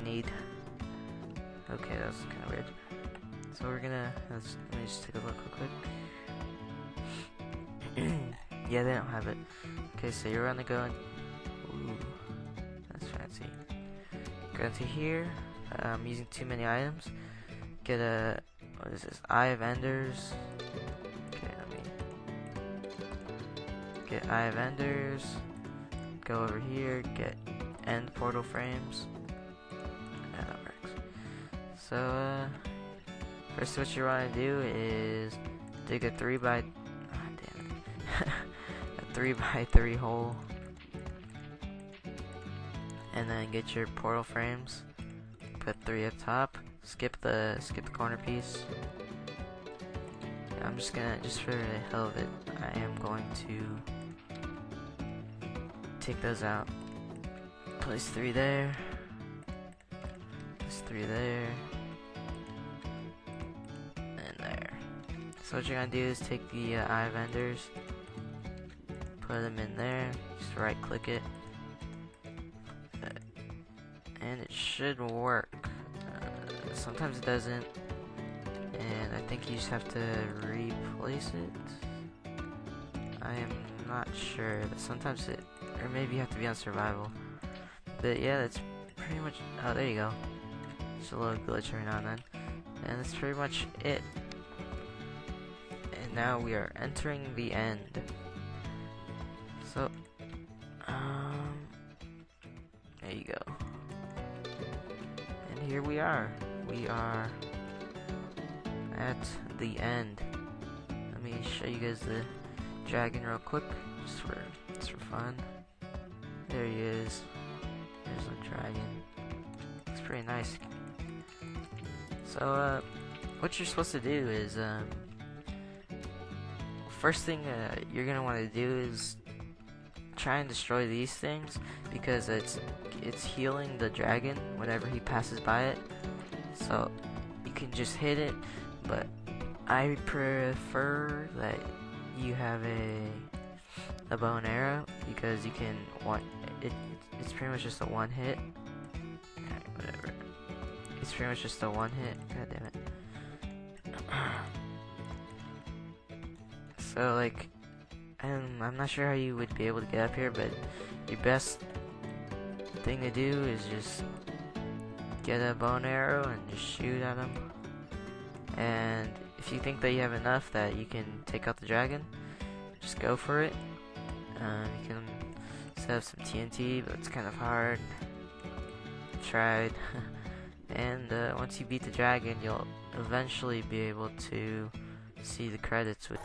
Need. Okay, that was kind of weird. So we're gonna, let me just take a look real quick. Yeah, they don't have it. Okay, so you're gonna go and, ooh, that's fancy. Go into here, using too many items. Get a, what is this, Eye of Enders. Okay, let me get Eye of Enders. Go over here, get End Portal Frames. Yeah, that works. So, first what you want to do is dig a 3x, a 3x3 hole, and then get your portal frames. Put 3 up top. Skip the corner piece. Yeah, I'm just gonna, just for the hell of it, I am going to take those out. Place 3 there. Place 3 there. And there. So what you're gonna do is take the Eye of Enders, put them in there, just right click it, and it should work. Sometimes it doesn't, and I think you just have to replace it. I am not sure, but sometimes it, or maybe you have to be on survival. But yeah, that's pretty much, oh there you go. Just a little glitch every now and then. And that's pretty much it. And now we are entering the end. So, there you go. And here we are. We are at the end. Let me show you guys the dragon real quick, just for fun. There he is. There's the dragon. Looks pretty nice. So, what you're supposed to do is, first thing you're gonna want to do is try and destroy these things, because it's healing the dragon whenever he passes by it. So you can just hit it, but I prefer that you have a bow and arrow, because you can it's pretty much just a one hit. Alright, whatever. It's pretty much just a one hit. God damn it. So like, I'm not sure how you would be able to get up here, but your best thing to do is just get a bow and arrow and just shoot at him. And if you think that you have enough that you can take out the dragon, just go for it. You can set up some TNT, but it's kind of hard. Tried. And once you beat the dragon, you'll eventually be able to see the credits with